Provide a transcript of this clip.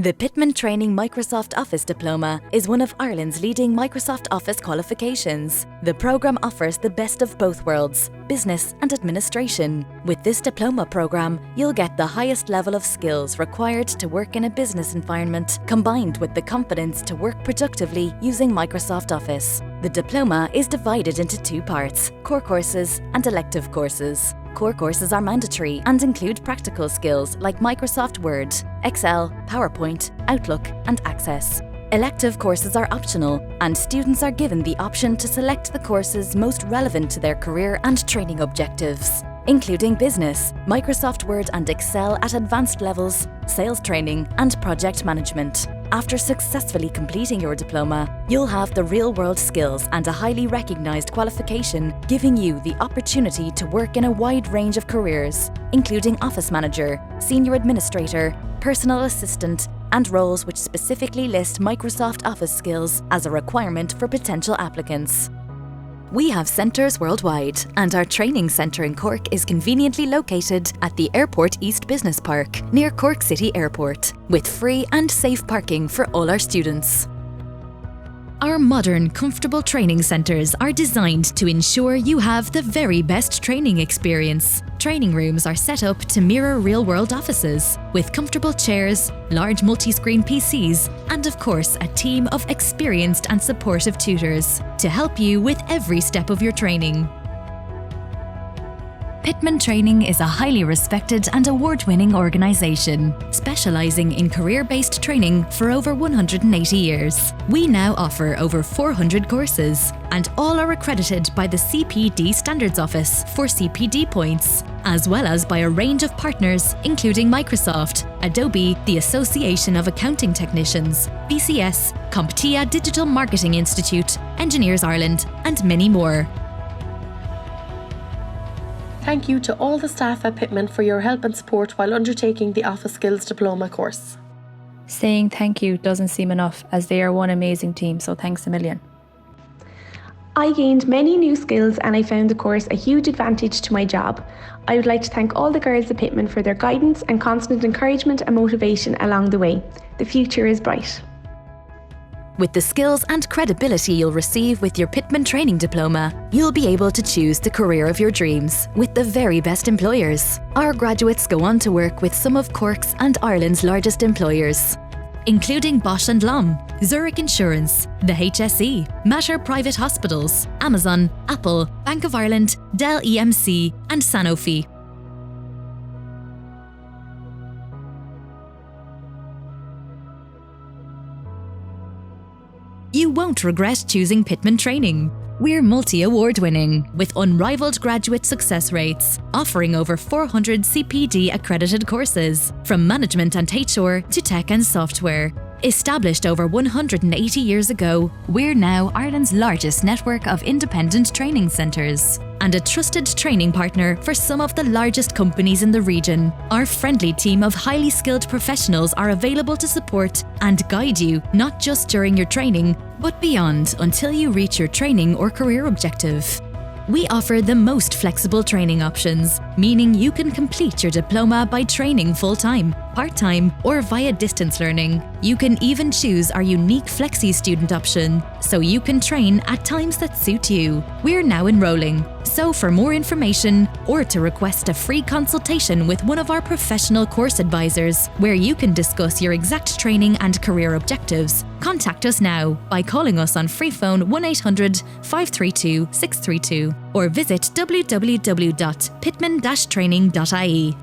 The Pitman Training Microsoft Office Diploma is one of Ireland's leading Microsoft Office qualifications. The programme offers the best of both worlds, business and administration. With this diploma programme, you'll get the highest level of skills required to work in a business environment, combined with the confidence to work productively using Microsoft Office. The diploma is divided into two parts: core courses and elective courses. Core courses are mandatory and include practical skills like Microsoft Word, Excel, PowerPoint, Outlook, and Access. Elective courses are optional, and students are given the option to select the courses most relevant to their career and training objectives, including business, Microsoft Word and Excel at advanced levels, sales training, and project management. After successfully completing your diploma, you'll have the real-world skills and a highly recognised qualification, giving you the opportunity to work in a wide range of careers, including office manager, senior administrator, personal assistant, and roles which specifically list Microsoft Office skills as a requirement for potential applicants. We have centres worldwide, and our training centre in Cork is conveniently located at the Airport East Business Park, near Cork City Airport, with free and safe parking for all our students. Our modern, comfortable training centres are designed to ensure you have the very best training experience. Training rooms are set up to mirror real-world offices, with comfortable chairs, large multi-screen PCs, and of course a team of experienced and supportive tutors to help you with every step of your training. Pitman Training is a highly respected and award-winning organisation, specialising in career-based training for over 180 years. We now offer over 400 courses, and all are accredited by the CPD Standards Office for CPD points, as well as by a range of partners including Microsoft, Adobe, the Association of Accounting Technicians, BCS, CompTIA Digital Marketing Institute, Engineers Ireland, and many more. Thank you to all the staff at Pitman for your help and support while undertaking the Office Skills Diploma course. Saying thank you doesn't seem enough, as they are one amazing team, so thanks a million. I gained many new skills and I found the course a huge advantage to my job. I would like to thank all the girls at Pitman for their guidance and constant encouragement and motivation along the way. The future is bright. With the skills and credibility you'll receive with your Pitman Training Diploma, you'll be able to choose the career of your dreams with the very best employers. Our graduates go on to work with some of Cork's and Ireland's largest employers, including Bosch & Lomb, Zurich Insurance, the HSE, Mater Private Hospitals, Amazon, Apple, Bank of Ireland, Dell EMC, and Sanofi. You won't regret choosing Pitman Training. We're multi-award winning, with unrivaled graduate success rates, offering over 400 CPD accredited courses, from management and HR to tech and software. Established over 180 years ago, we're now Ireland's largest network of independent training centres and a trusted training partner for some of the largest companies in the region. Our friendly team of highly skilled professionals are available to support and guide you, not just during your training, but beyond, until you reach your training or career objective. We offer the most flexible training options, meaning you can complete your diploma by training full-time, part-time, or via distance learning. You can even choose our unique Flexi student option, so you can train at times that suit you. We're now enrolling, so for more information or to request a free consultation with one of our professional course advisors, where you can discuss your exact training and career objectives, contact us now by calling us on free phone 1800 532 632 or visit www.pitman-training.ie.